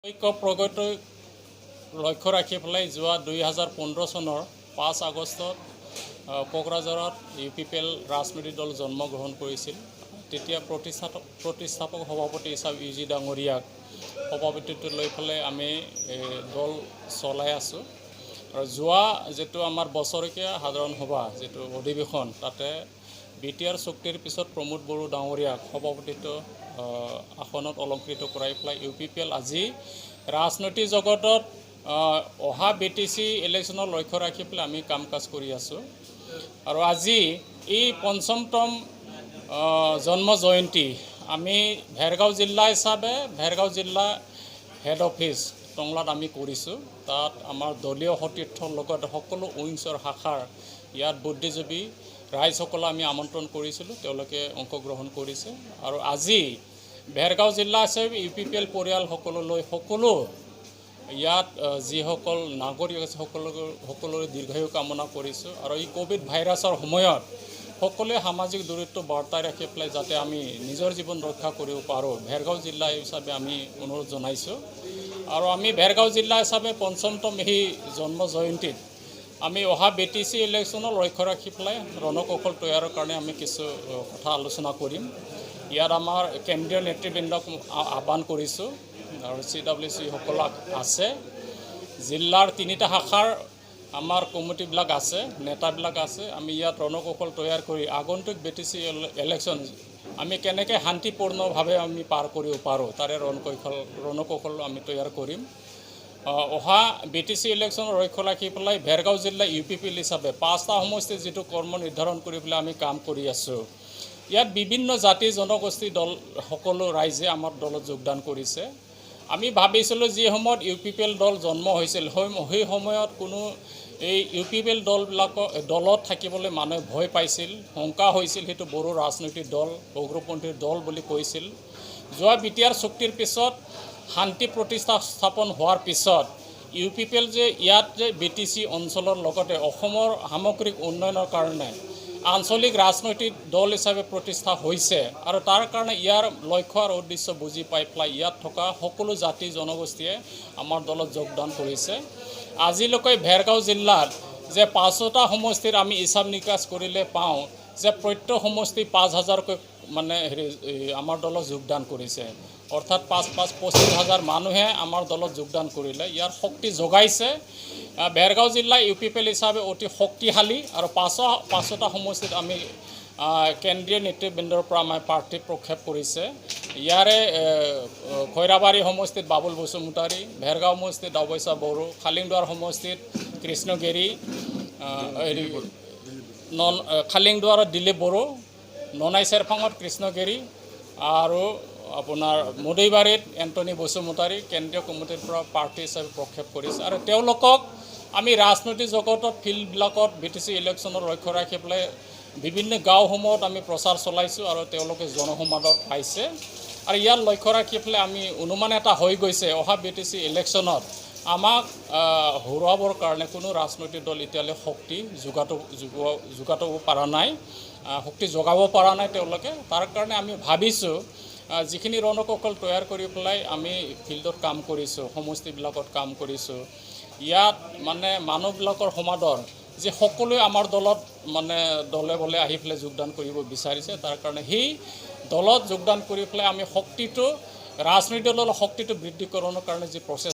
ঐক্য প্ৰগতি লক্ষ্য ৰাখি পেলাই যোৱা 2015 চনৰ 5 আগষ্টত কোকৰাঝাৰত UPPL ৰাজনৈতিক দল জন্মগ্ৰহণ কৰিছিল। তেতিয়া প্ৰতিষ্ঠাপক সভাপতি হিচাপে UG ডাঙৰীয়াক সভাপতিত্ব লৈ পেলাই আমি দল চলাই আছোঁ। আৰু যোৱা যেটো আমাৰ বছৰেকীয়া সাধাৰণ সভা যেটো অধিৱেশন তাতে BTR চুক্তিৰ পিছত প্ৰমোদ বড়ো ডাঙৰীয়াক সভাপতিত্ব আসনত অলংকৃত কৰাই পেলাই UPPL আজি ৰাজনৈতিক জগতত অহা BTC ইলেকশ্যনৰ লক্ষ্য ৰাখি পেলাই আমি কাম কাজ কৰি আছোঁ। আৰু আজি এই পঞ্চমতম জন্ম জয়ন্তী আমি ভেৰগাঁও জিলা হিচাপে ভেৰগাঁও জিলা হেড অফিচ টংলাত আমি কৰিছোঁ। তাত আমাৰ দলীয় সতীৰ্থৰ লগত সকলো উইংছৰ শাখাৰ ইয়াত বুদ্ধিজীৱী ৰাইজসকলক আমি আমন্ত্ৰণ কৰিছিলোঁ, তেওঁলোকে অংশগ্ৰহণ কৰিছে। আৰু আজি ভেৰগাঁও জিলা হিচাপে UPPL পৰিয়ালসকললৈ সকলো ইয়াত যিসকল নাগৰিক আছে সকলোৰে দীৰ্ঘায়ু কামনা কৰিছোঁ। আৰু এই কোভিড ভাইৰাছৰ সময়ত সকলোৱে সামাজিক দূৰত্ব বৰ্তাই ৰাখি পেলাই যাতে আমি নিজৰ জীৱন ৰক্ষা কৰিব পাৰোঁ, ভেৰগাঁও জিলা হিচাপে আমি অনুৰোধ জনাইছোঁ। আৰু আমি ভেৰগাঁও জিলা হিচাপে পঞ্চমতম এই জন্ম জয়ন্তীত আমি অহা BTC ইলেকশ্যনৰ লক্ষ্য ৰাখি পেলাই ৰণকৌশল তৈয়াৰৰ কাৰণে আমি কিছু কথা আলোচনা কৰিম। ইয়াত আমাৰ কেন্দ্ৰীয় নেতৃবৃন্দক আহ্বান কৰিছোঁ আৰু CWC সকলক আছে। জিলাৰ 3টা শাখাৰ আমাৰ কমিটিবিলাক আছে, নেতাবিলাক আছে। আমি ইয়াত ৰণকৌশল তৈয়াৰ কৰি আগন্তুক BTC ইলেকশ্যন আমি কেনেকৈ শান্তিপূৰ্ণভাৱে আমি পাৰ কৰিব পাৰোঁ তাৰে ৰণকৌশল আমি তৈয়াৰ কৰিম। অহা BTC ইলেকশ্যনৰ লক্ষ্য ৰাখি পেলাই ভেৰগাঁও জিলা UPPL হিচাপে 5টা সমষ্টিৰ যিটো কৰ্ম নিৰ্ধাৰণ কৰি পেলাই আমি কাম কৰি আছোঁ। ইয়াত বিভিন্ন জাতি জনগোষ্ঠীৰ দল সকলো ৰাইজে আমাৰ দলত যোগদান কৰিছে। আমি ভাবিছিলোঁ যি সময়ত UPPL দল জন্ম হৈছিল সেই সময়ত কোনো এই UPPL দলত থাকিবলৈ মানুহে ভয় পাইছিল, শংকা হৈছিল, সেইটো বড়ো ৰাজনৈতিক দল উগ্ৰপন্থীৰ দল বুলি কৈছিল। যোৱা BTR চুক্তিৰ পিছত শান্তি প্ৰতিষ্ঠা স্থাপন হোৱাৰ পিছত UPPL যে ইয়াত যে BTC অঞ্চলৰ লগতে অসমৰ সামগ্ৰিক উন্নয়নৰ কাৰণে আঞ্চলিক ৰাজনৈতিক দল হিচাপে প্ৰতিষ্ঠা হৈছে। আৰু তাৰ কাৰণে ইয়াৰ লক্ষ্য আৰু উদ্দেশ্য বুজি পাই পেলাই ইয়াত থকা সকলো জাতি জনগোষ্ঠীয়ে আমাৰ দলত যোগদান কৰিছে। আজিলৈকে ভেৰগাঁও জিলাত যে 5টা সমষ্টিৰ আমি হিচাপ নিকাচ কৰিলে পাওঁ যে প্ৰত্যেক সমষ্টি 5,000কৈ মানে আমাৰ দলত যোগদান কৰিছে। অৰ্থাৎ 25,000 মানুহে আমাৰ দলত যোগদান কৰিলে। ইয়াৰ শক্তি যোগাইছে। ভেৰগাঁও জিলা UPPL হিচাপে অতি শক্তিশালী। আৰু 5টা সমষ্টিত আমি কেন্দ্ৰীয় নেতৃবৃন্দৰ পৰা আমাৰ প্ৰাৰ্থী প্ৰক্ষেপ কৰিছে। ইয়াৰে খৈৰাবাৰী সমষ্টিত বাবুল বসুমতাৰী, ভেৰগাঁও সমষ্টিত অৱশ্যা বড়ো, খালিংদুৱাৰ সমষ্টিত কৃষ্ণগিৰি, খালিংদুৱাৰত দিলীপ বড়ো, ননাই চেৰফাঙত কৃষ্ণগিৰি আৰু আপোনাৰ মুদৈবাৰীত এণ্টনি বসুমতাৰী কেন্দ্ৰীয় কমিটিৰ পৰা প্ৰাৰ্থী হিচাপে প্ৰক্ষেপ কৰিছে। আৰু তেওঁলোকক আমি ৰাজনৈতিক জগতত ফিল্ডবিলাকত BTC ইলেকশ্যনৰ লক্ষ্য ৰাখি পেলাই বিভিন্ন গাঁওসমূহত আমি প্ৰচাৰ চলাইছোঁ আৰু তেওঁলোকে জনসমাদৰ পাইছে। আৰু ইয়াৰ লক্ষ্য ৰাখি পেলাই আমি অনুমান এটা হৈ গৈছে অহা BTC ইলেকশ্যনত আমাক হৰুৱাবৰ কাৰণে কোনো ৰাজনৈতিক দল এতিয়ালৈ শক্তি যোগাব পৰা নাই, শক্তি যোগাব পৰা নাই তেওঁলোকে। তাৰ কাৰণে আমি ভাবিছোঁ যিখিনি ৰণকৌশল তৈয়াৰ কৰি পেলাই আমি ফিল্ডত কাম কৰিছোঁ, সমষ্টিবিলাকত কাম কৰিছোঁ, ইয়াত মানে মানুহবিলাকৰ সমাদৰ যে সকলোৱে আমাৰ দলত মানে দলে বলে আহি পেলাই যোগদান কৰিব বিচাৰিছে। তাৰ কাৰণে সেই দলত যোগদান কৰি পেলাই আমি শক্তিটো ৰাজনৈতিক দলৰ শক্তিটো বৃদ্ধিকৰণৰ কাৰণে যি প্ৰচেষ্টা